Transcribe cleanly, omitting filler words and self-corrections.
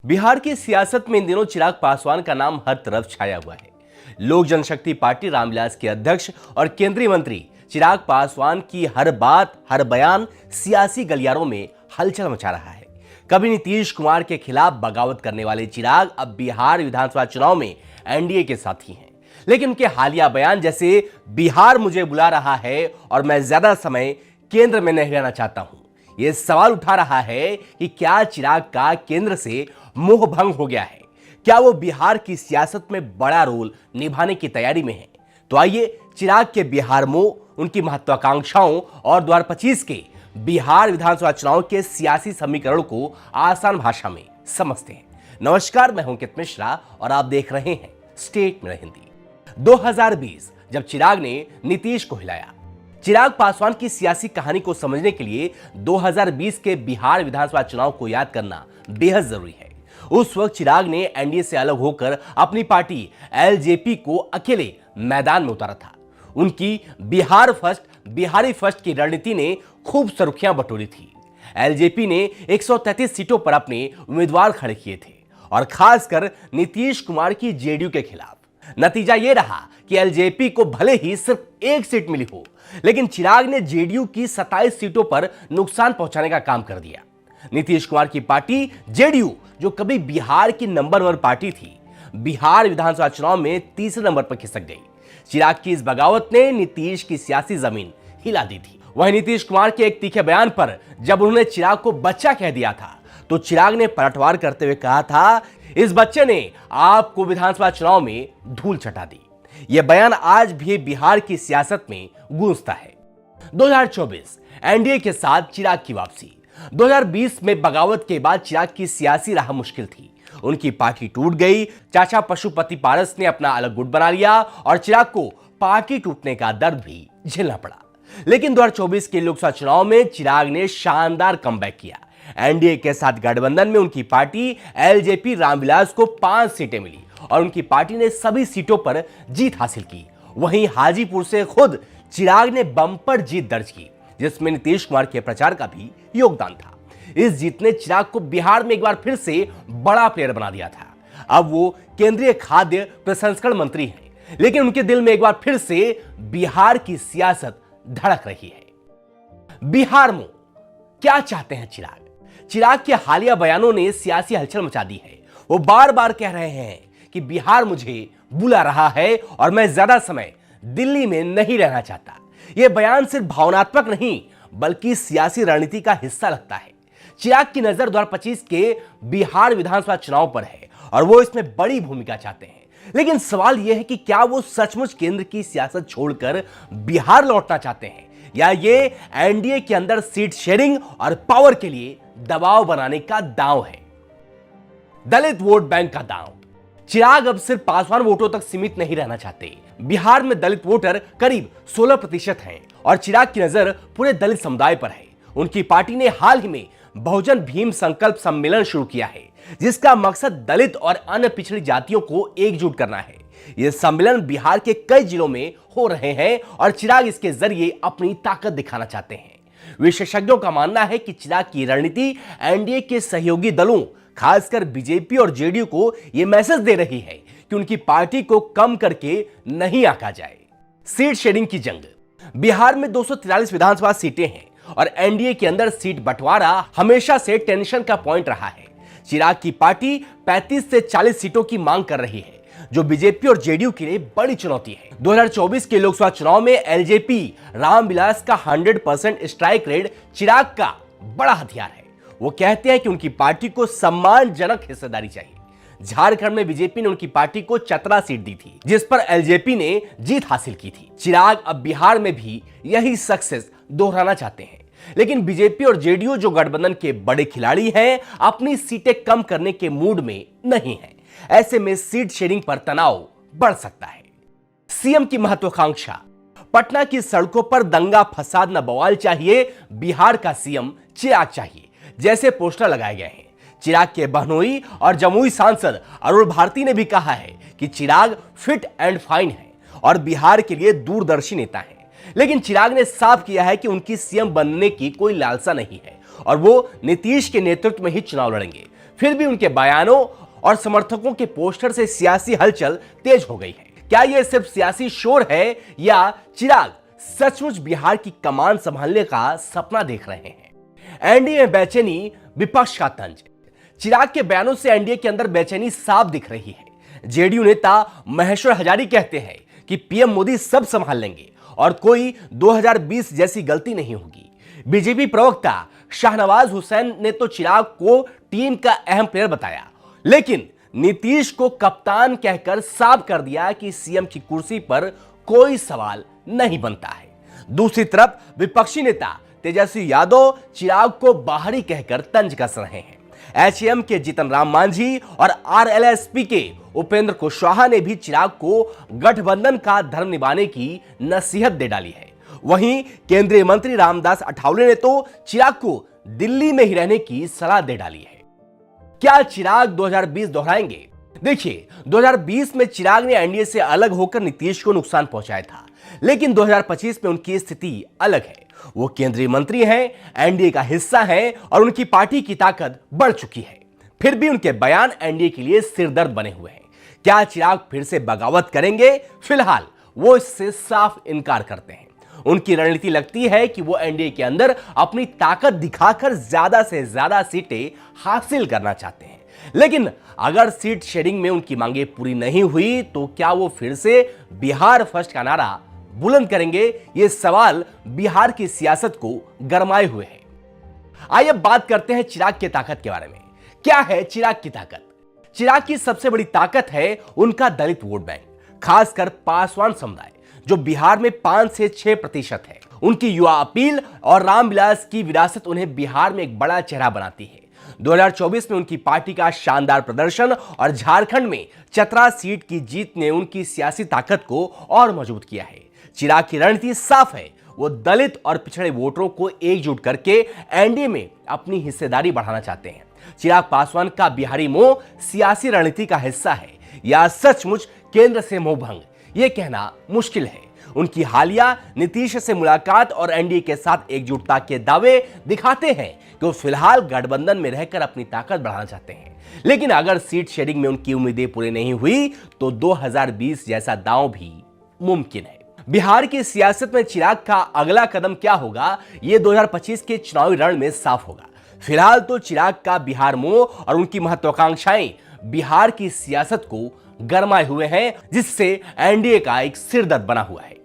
बिहार की सियासत में इन दिनों चिराग पासवान का नाम हर तरफ छाया हुआ है। लोक जनशक्ति पार्टी रामविलास के अध्यक्ष और केंद्रीय मंत्री चिराग पासवान की हर बात, हर बयान सियासी गलियारों में हलचल मचा रहा है। कभी नीतीश कुमार के खिलाफ बगावत करने वाले चिराग अब बिहार विधानसभा चुनाव में एनडीए के साथी हैं, लेकिन उनके हालिया बयान जैसे बिहार मुझे बुला रहा है और मैं ज्यादा समय केंद्र में नहीं रहना चाहता हूं, यह सवाल उठा रहा है कि क्या चिराग का केंद्र से मोह भंग हो गया है? क्या वो बिहार की सियासत में बड़ा रोल निभाने की तैयारी में है? तो आइए चिराग के बिहार मोह, उनकी महत्वाकांक्षाओं और 2025 के बिहार विधानसभा चुनाव के सियासी समीकरण को आसान भाषा में समझते हैं। नमस्कार, मैं हूं अंकित मिश्रा और आप देख रहे हैं स्टेट में हिंदी। 2020 जब चिराग ने नीतीश को हिलाया। चिराग पासवान की सियासी कहानी को समझने के लिए 2020 के बिहार विधानसभा चुनाव को याद करना बेहद जरूरी है। उस वक्त चिराग ने एनडीए से अलग होकर अपनी पार्टी एलजेपी को अकेले मैदान में उतारा था। उनकी बिहारी फर्स्ट की रणनीति ने खूब सुर्खियां बटोरी थी। एलजेपी ने 133 सीटों पर अपने उम्मीदवार खड़े किए थे और खासकर नीतीश कुमार की जेडीयू के खिलाफ। नतीजा यह रहा कि एलजेपी को भले ही सिर्फ एक सीट मिली हो, लेकिन चिराग ने जेडीयू की 27 सीटों पर नुकसान पहुंचाने का काम कर दिया। नीतीश कुमार की पार्टी जेडीयू, जो कभी बिहार की नंबर 1 पार्टी थी, बिहार विधानसभा चुनाव में तीसरे नंबर पर खिसक गई। चिराग की इस बगावत ने नीतीश की सियासी जमीन हिला दी थी। वहीं नीतीश कुमार के एक तीखे बयान पर जब उन्होंने चिराग को बच्चा कह दिया था, तो चिराग ने पलटवार करते हुए कहा था, इस बच्चे ने आपको विधानसभा चुनाव में धूल चटा दी। यह बयान आज भी बिहार की सियासत में गूंजता है। 2024 एनडीए के साथ चिराग की वापसी। 2020 में बगावत के बाद चिराग की सियासी राह मुश्किल थी। उनकी पार्टी टूट गई। चाचा पशुपति पारस ने अपना अलग गुट बना लिया और चिराग को पार्टी टूटने का दर्द भी झेलना पड़ा। लेकिन 2024 के लोकसभा चुनाव में चिराग ने शानदार कमबैक किया। एनडीए के साथ गठबंधन में उनकी पार्टी एलजेपी रामविलास को 5 सीटें मिली और उनकी पार्टी ने सभी सीटों पर जीत हासिल की। वहीं हाजीपुर से खुद चिराग ने बम्पर जीत दर्ज की, जिसमें नीतीश कुमार के प्रचार का भी योगदान था। इस जीत ने चिराग को बिहार में एक बार फिर से बड़ा प्लेयर बना दिया था। अब वो केंद्रीय खाद्य प्रसंस्करण मंत्री हैं, लेकिन उनके दिल में एक बार फिर से बिहार की सियासत धड़क रही है। बिहार में क्या चाहते हैं चिराग? चिराग के हालिया बयानों ने सियासी हलचल मचा दी है। वो बार बार कह रहे हैं कि बिहार मुझे बुला रहा है और मैं ज्यादा समय दिल्ली में नहीं रहना चाहता। यह बयान सिर्फ भावनात्मक नहीं, बल्कि सियासी रणनीति का हिस्सा लगता है। चिराग की नजर 2025 के बिहार विधानसभा चुनाव पर है और वो इसमें बड़ी भूमिका चाहते हैं। लेकिन सवाल यह है कि क्या वो सचमुच केंद्र की सियासत छोड़कर बिहार लौटना चाहते हैं, या ये एनडीए के अंदर सीट शेयरिंग और पावर के लिए दबाव बनाने का दांव है? दलित वोट बैंक का दांव। चिराग अब सिर्फ पासवान वोटों तक सीमित नहीं रहना चाहते। बिहार में दलित वोटर करीब 16% हैं और चिराग की नजर पूरे दलित समुदाय पर है। उनकी पार्टी ने हाल ही में बहुजन भीम संकल्प सम्मेलन शुरू किया है, जिसका मकसद दलित और अन्य पिछड़ी जातियों को एकजुट करना है। यह सम्मेलन बिहार के कई जिलों में हो रहे हैं और चिराग इसके जरिए अपनी ताकत दिखाना चाहते हैं। विशेषज्ञों का मानना है कि चिराग की रणनीति एनडीए के सहयोगी दलों, खासकर बीजेपी और जेडीयू को यह मैसेज दे रही है कि उनकी पार्टी को कम करके नहीं आंका जाए। सीट शेयरिंग की जंग। बिहार में 243 विधानसभा सीटें हैं और एनडीए के अंदर सीट बंटवारा हमेशा से टेंशन का पॉइंट रहा है। चिराग की पार्टी 35 से 40 सीटों की मांग कर रही है, जो बीजेपी और जेडीयू के लिए बड़ी चुनौती है। 2024 के लोकसभा चुनाव में एलजेपी रामविलास का 100% स्ट्राइक रेट चिराग का बड़ा हथियार है। वो कहते हैं कि उनकी पार्टी को सम्मानजनक हिस्सेदारी चाहिए। झारखंड में बीजेपी ने उनकी पार्टी को 17 सीट दी थी, जिस पर एलजेपी ने जीत हासिल की थी। चिराग अब बिहार में भी यही सक्सेस दोहराना चाहते हैं, लेकिन बीजेपी और जेडीयू, जो गठबंधन के बड़े खिलाड़ी हैं, अपनी सीटें कम करने के मूड में नहीं है। ऐसे में सीट शेयरिंग पर तनाव बढ़ सकता है। सीएम की महत्वाकांक्षा। पटना की सड़कों पर दंगा फसाद न बवाल चाहिए, बिहार का सीएम चिराग चाहिए, जैसे पोस्टर लगाए गए हैं। चिराग के बहनोई और जमुई सांसद अरुण भारती ने भी कहा है कि चिराग फिट एंड फाइन है और बिहार के लिए दूरदर्शी नेता है। लेकिन चिराग ने साफ किया है कि उनकी सीएम बनने की कोई लालसा नहीं है और वो नीतीश के नेतृत्व में ही चुनाव लड़ेंगे। फिर भी उनके बयानों और समर्थकों के पोस्टर से सियासी हलचल तेज हो गई है। क्या यह सिर्फ सियासी शोर है या चिराग सचमुच बिहार की कमान संभालने का सपना देख रहे हैं? एनडीए में बेचैनी, विपक्ष का तंज। चिराग के बयानों से एनडीए के अंदर बेचैनी साफ दिख रही है। जेडीयू नेता महेश्वर हजारी कहते हैं कि पीएम मोदी सब संभाल लेंगे और कोई 2020 जैसी गलती नहीं होगी। बीजेपी प्रवक्ता शाहनवाज हुसैन ने तो चिराग को टीम का अहम प्लेयर बताया, लेकिन नीतीश को कप्तान कहकर साफ कर दिया कि सीएम की कुर्सी पर कोई सवाल नहीं बनता है। दूसरी तरफ विपक्षी नेता तेजस्वी यादव चिराग को बाहरी कहकर तंज कस रहे हैं। एचएम के जीतन राम मांझी और आरएलएसपी के उपेंद्र कुशवाहा ने भी चिराग को गठबंधन का धर्म निभाने की नसीहत दे डाली है। वहीं केंद्रीय मंत्री रामदास अठावले ने तो चिराग को दिल्ली में ही रहने की सलाह दे डाली है। क्या चिराग 2020 दोहराएंगे? देखिए, 2020 में चिराग ने एनडीए से अलग होकर नीतीश को नुकसान पहुंचाया था, लेकिन 2025 में उनकी स्थिति अलग है। वो केंद्रीय मंत्री हैं, एनडीए का हिस्सा हैं और उनकी पार्टी की ताकत बढ़ चुकी है। फिर भी उनके बयान एनडीए के लिए सिरदर्द बने हुए हैं। क्या चिराग फिर से बगावत करेंगे? फिलहाल वो इससे साफ इनकार करते हैं। उनकी रणनीति लगती है कि वो एनडीए के अंदर अपनी ताकत दिखाकर ज्यादा से ज्यादा सीटें हासिल करना चाहते हैं। लेकिन अगर सीट शेयरिंग में उनकी मांगे पूरी नहीं हुई तो क्या वो फिर से बिहार फर्स्ट का नारा बुलंद करेंगे? ये सवाल बिहार की सियासत को गरमाए हुए है। आइए बात करते हैं चिराग की ताकत के बारे में। क्या है चिराग की ताकत? चिराग की सबसे बड़ी ताकत है उनका दलित वोट बैंक, खासकर पासवान समुदाय, जो बिहार में 5 से 6% है। उनकी युवा अपील और रामविलास की विरासत उन्हें बिहार में एक बड़ा चेहरा बनाती है। 2024 में उनकी पार्टी का शानदार प्रदर्शन और झारखंड में चतरा सीट की जीत ने उनकी सियासी ताकत को और मजबूत किया है। चिराग की रणनीति साफ है। वो दलित और पिछड़े वोटरों को एकजुट करके एनडीए में अपनी हिस्सेदारी बढ़ाना चाहते हैं। चिराग पासवान का बिहारी मोह सियासी रणनीति का हिस्सा है या सचमुच केंद्र से मोहभंग, यह कहना मुश्किल है। उनकी हालिया नीतीश से मुलाकात और एनडीए के साथ एकजुटता के दावे दिखाते हैं कि वो फिलहाल गठबंधन में रहकर अपनी ताकत बढ़ाना चाहते हैं। लेकिन अगर सीट शेयरिंग में उनकी उम्मीदें पूरी नहीं हुई तो 2020 जैसा दांव भी मुमकिन है। बिहार की सियासत में चिराग का अगला कदम क्या होगा, यह 2025 के चुनावी रण में साफ होगा। फिलहाल तो चिराग का बिहार मोह और उनकी महत्वाकांक्षाएं बिहार की सियासत को गरमाए हुए हैं, जिससे एनडीए का एक सिरदर्द बना हुआ है।